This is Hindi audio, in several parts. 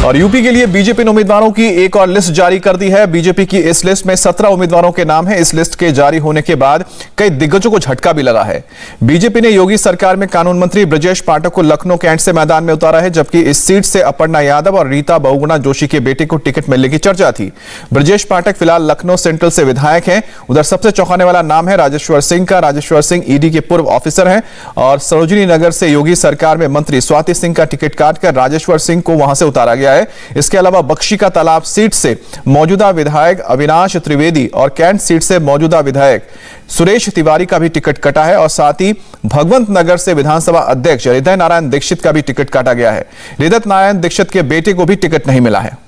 और यूपी के लिए बीजेपी ने उम्मीदवारों की एक और लिस्ट जारी कर दी है। बीजेपी की इस लिस्ट में 17 उम्मीदवारों के नाम हैं। इस लिस्ट के जारी होने के बाद कई दिग्गजों को झटका भी लगा है। बीजेपी ने योगी सरकार में कानून मंत्री ब्रजेश पाठक को लखनऊ कैंट से मैदान में उतारा है, जबकि इस सीट से अपर्णा यादव और रीता बहुगुणा जोशी के बेटे को टिकट मिलने की चर्चा थी। ब्रजेश पाठक फिलहाल लखनऊ सेंट्रल से विधायक हैं। उधर सबसे चौंकाने वाला नाम है राजेश्वर सिंह का। राजेश्वर सिंह ईडी के पूर्व ऑफिसर हैं और सरोजिनी नगर से योगी सरकार में मंत्री स्वाति सिंह का टिकट काटकर राजेश्वर सिंह को वहां से उतारा गया है। इसके अलावा बख्शी का तालाब सीट से मौजूदा विधायक अविनाश त्रिवेदी और कैंट सीट से मौजूदा विधायक सुरेश तिवारी का भी टिकट कटा है और साथ ही भगवंत नगर से विधानसभा अध्यक्ष हृदय नारायण दीक्षित का भी टिकट काटा गया है। हृदय नारायण दीक्षित के बेटे को भी टिकट नहीं मिला है।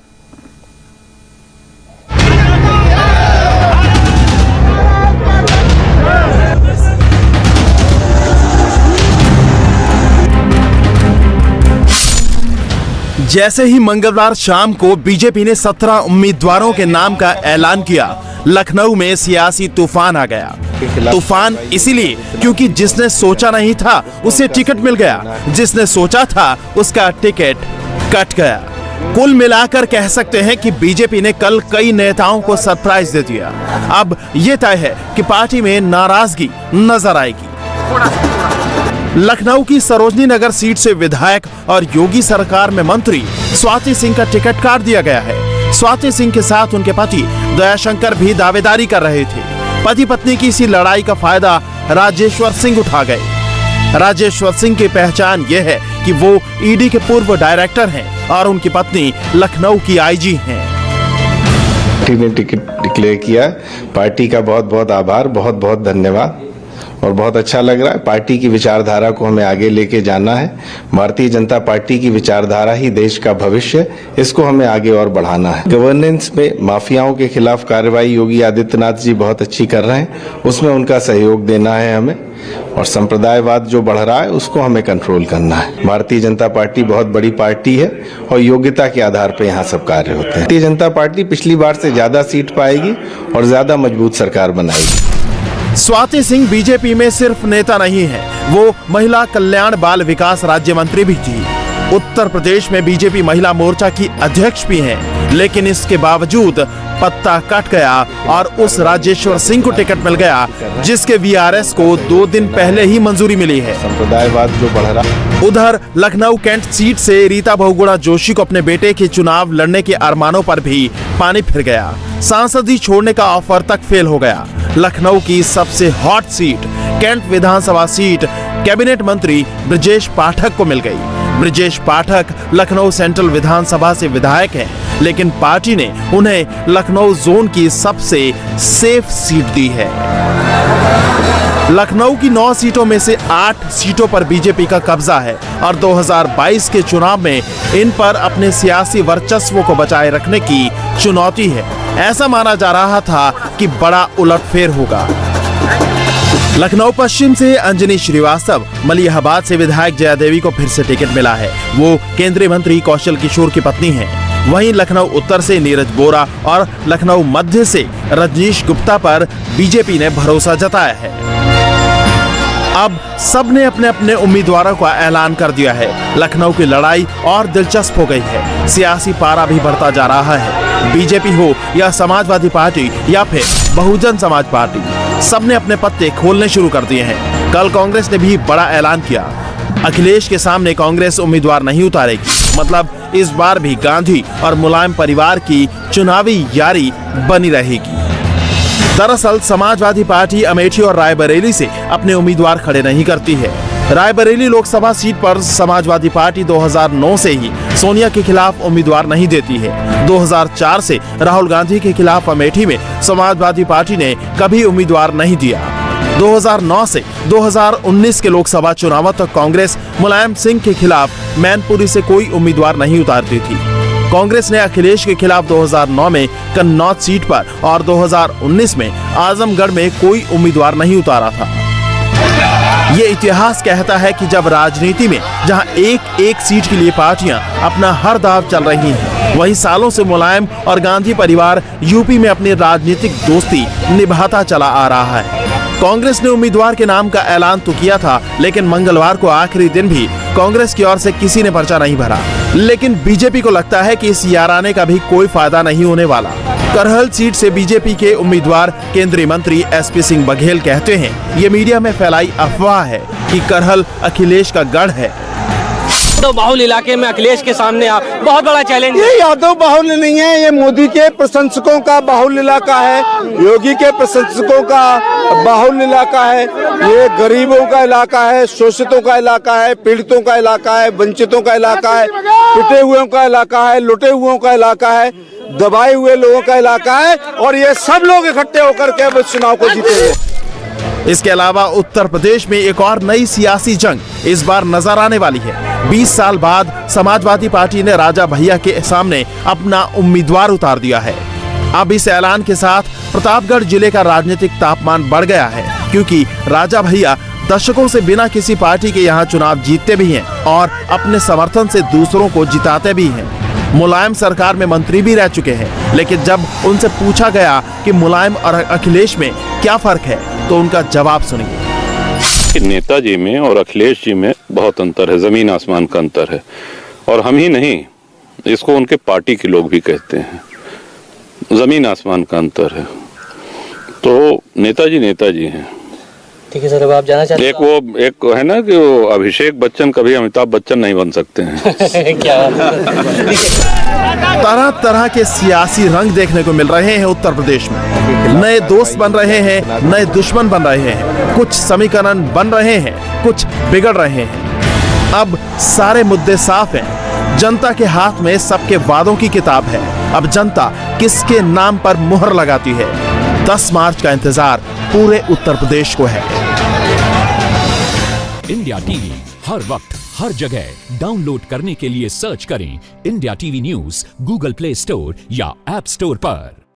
जैसे ही मंगलवार शाम को बीजेपी ने 17 उम्मीदवारों के नाम का ऐलान किया, लखनऊ में सियासी तूफान आ गया। तूफान इसीलिए क्योंकि जिसने सोचा नहीं था उसे टिकट मिल गया, जिसने सोचा था उसका टिकट कट गया। कुल मिलाकर कह सकते हैं कि बीजेपी ने कल कई नेताओं को सरप्राइज दे दिया। अब यह तय है कि पार्टी में नाराजगी नजर आएगी। लखनऊ की सरोजनी नगर सीट से विधायक और योगी सरकार में मंत्री स्वाति सिंह का टिकट काट दिया गया है। स्वाति सिंह के साथ उनके पति दयाशंकर भी दावेदारी कर रहे थे। पति पत्नी की इसी लड़ाई का फायदा राजेश्वर सिंह उठा गए। राजेश्वर सिंह की पहचान यह है कि वो ईडी के पूर्व डायरेक्टर हैं और उनकी पत्नी लखनऊ की आईजी हैं। पार्टी ने टिकट डिक्लेयर किया, पार्टी का बहुत बहुत आभार, बहुत बहुत धन्यवाद और बहुत अच्छा लग रहा है। पार्टी की विचारधारा को हमें आगे लेके जाना है। भारतीय जनता पार्टी की विचारधारा ही देश का भविष्य, इसको हमें आगे और बढ़ाना है। गवर्नेंस में माफियाओं के खिलाफ कार्रवाई योगी आदित्यनाथ जी बहुत अच्छी कर रहे हैं, उसमें उनका सहयोग देना है हमें। और संप्रदायवाद जो बढ़ रहा है उसको हमें कंट्रोल करना है। भारतीय जनता पार्टी बहुत बड़ी पार्टी है और योग्यता के आधार पर यहाँ सब कार्य होते हैं। भारतीय जनता पार्टी पिछली बार से ज्यादा सीट पाएगी और ज्यादा मजबूत सरकार बनाएगी। स्वाति सिंह बीजेपी में सिर्फ नेता नहीं है, वो महिला कल्याण बाल विकास राज्य मंत्री भी थी। उत्तर प्रदेश में बीजेपी महिला मोर्चा की अध्यक्ष भी हैं, लेकिन इसके बावजूद पत्ता कट गया और उस राजेश्वर सिंह को टिकट मिल गया, जिसके वीआरएस को 2 दिन पहले ही मंजूरी मिली है। संप्रदायवाद जो बढ़ रहा। उधर लखनऊ कैंट सीट से रीता बहुगुणा जोशी को अपने बेटे के चुनाव लड़ने के अरमानों पर भी पानी फिर गया। सांसदी छोड़ने का ऑफर तक फेल हो गया। लखनऊ की सबसे हॉट सीट कैंट विधानसभा सीट कैबिनेट मंत्री ब्रजेश पाठक को मिल गई। ब्रजेश पाठक लखनऊ सेंट्रल विधानसभा से विधायक हैं, लेकिन पार्टी ने उन्हें लखनऊ जोन की सबसे सेफ सीट दी है। लखनऊ की 9 सीटों में से 8 सीटों पर बीजेपी का कब्जा है और 2022 के चुनाव में इन पर अपने सियासी वर्चस्व को बचाए रखने की चुनौती है। ऐसा माना जा रहा था कि बड़ा उलटफेर होगा। लखनऊ पश्चिम से अंजनी श्रीवास्तव, मलिहाबाद से विधायक जया देवी को फिर से टिकट मिला है। वो केंद्रीय मंत्री कौशल किशोर की पत्नी हैं। वहीं लखनऊ उत्तर से नीरज बोरा और लखनऊ मध्य से रजनीश गुप्ता पर बीजेपी ने भरोसा जताया है। अब सबने अपने अपने उम्मीदवारों का ऐलान कर दिया है। लखनऊ की लड़ाई और दिलचस्प हो गई है। सियासी पारा भी बढ़ता जा रहा है। बीजेपी हो या समाजवादी पार्टी या फिर बहुजन समाज पार्टी, सबने अपने पत्ते खोलने शुरू कर दिए हैं। कल कांग्रेस ने भी बड़ा ऐलान किया। अखिलेश के सामने कांग्रेस उम्मीदवार नहीं उतारेगी, मतलब इस बार भी गांधी और मुलायम परिवार की चुनावी यारी बनी रहेगी। दरअसल समाजवादी पार्टी अमेठी और रायबरेली से अपने उम्मीदवार खड़े नहीं करती है। रायबरेली लोकसभा सीट पर समाजवादी पार्टी 2009 से ही सोनिया के खिलाफ उम्मीदवार नहीं देती है। 2004 से राहुल गांधी के खिलाफ अमेठी में समाजवादी पार्टी ने कभी उम्मीदवार नहीं दिया। 2009 से 2019 के लोकसभा चुनावों तक कांग्रेस मुलायम सिंह के खिलाफ मैनपुरी से कोई उम्मीदवार नहीं उतारती थी। कांग्रेस ने अखिलेश के खिलाफ 2009 में कन्नौज सीट पर और 2019 में आजमगढ़ में कोई उम्मीदवार नहीं उतारा था। ये इतिहास कहता है कि जब राजनीति में जहां एक सीट के लिए पार्टियां अपना हर दाव चल रही हैं, वहीं सालों से मुलायम और गांधी परिवार यूपी में अपनी राजनीतिक दोस्ती निभाता चला आ रहा है। कांग्रेस ने उम्मीदवार के नाम का ऐलान तो किया था, लेकिन मंगलवार को आखिरी दिन भी कांग्रेस की ओर से किसी ने पर्चा नहीं भरा। लेकिन बीजेपी को लगता है कि इस याराने का भी कोई फायदा नहीं होने वाला। करहल सीट से बीजेपी के उम्मीदवार केंद्रीय मंत्री एसपी सिंह बघेल कहते हैं, ये मीडिया में फैलाई अफवाह है कि करहल अखिलेश का गढ़ है। यादव बाहुल इलाके में अखिलेश के सामने बहुत बड़ा चैलेंज। ये यादव बाहुल नहीं है, ये मोदी के प्रशंसकों का बाहुल इलाका है, योगी के प्रशंसकों का बाहुल इलाका है, ये गरीबों का इलाका है, शोषितों का इलाका है, पीड़ितों का इलाका है, वंचितों का इलाका है, पिटे हुओं का इलाका है, लुटे हुओं का इलाका है, दबाए हुए लोगों का इलाका है, और ये सब लोग इकट्ठे होकर के चुनाव को जीतेंगे। इसके अलावा उत्तर प्रदेश में एक और नई सियासी जंग इस बार नजर आने वाली है। 20 साल बाद समाजवादी पार्टी ने राजा भैया के सामने अपना उम्मीदवार उतार दिया है। अब इस ऐलान के साथ प्रतापगढ़ जिले का राजनीतिक तापमान बढ़ गया है, क्योंकि राजा भैया दशकों से बिना किसी पार्टी के यहाँ चुनाव जीतते भी हैं और अपने समर्थन से दूसरों को जिताते भी हैं। मुलायम सरकार में मंत्री भी रह चुके हैं, लेकिन जब उनसे पूछा गया कि मुलायम और अखिलेश में क्या फर्क है, तो उनका जवाब सुनिए। नेताजी में और अखिलेश जी में बहुत अंतर है, जमीन आसमान का अंतर है। और हम ही नहीं, इसको उनके पार्टी के लोग भी कहते हैं, जमीन आसमान का अंतर है। तो नेताजी हैं। ठीक है सर, अब आप जाना चाहते हैं? एक है ना कि वो अभिषेक बच्चन कभी अमिताभ बच्चन नहीं बन सकते हैं। क्या तरह तरह के सियासी रंग देखने को मिल रहे हैं उत्तर प्रदेश में। नए दोस्त बन रहे हैं, नए दुश्मन बन रहे हैं, कुछ समीकरण बन रहे हैं, कुछ बिगड़ रहे हैं। अब सारे मुद्दे साफ हैं। जनता के हाथ में सबके वादों की किताब है। अब जनता किसके नाम पर मुहर लगाती है, 10 मार्च का इंतजार पूरे उत्तर प्रदेश को है। इंडिया टीवी हर वक्त हर जगह डाउनलोड करने के लिए सर्च करें India TV news Google play store या ऐप स्टोर पर।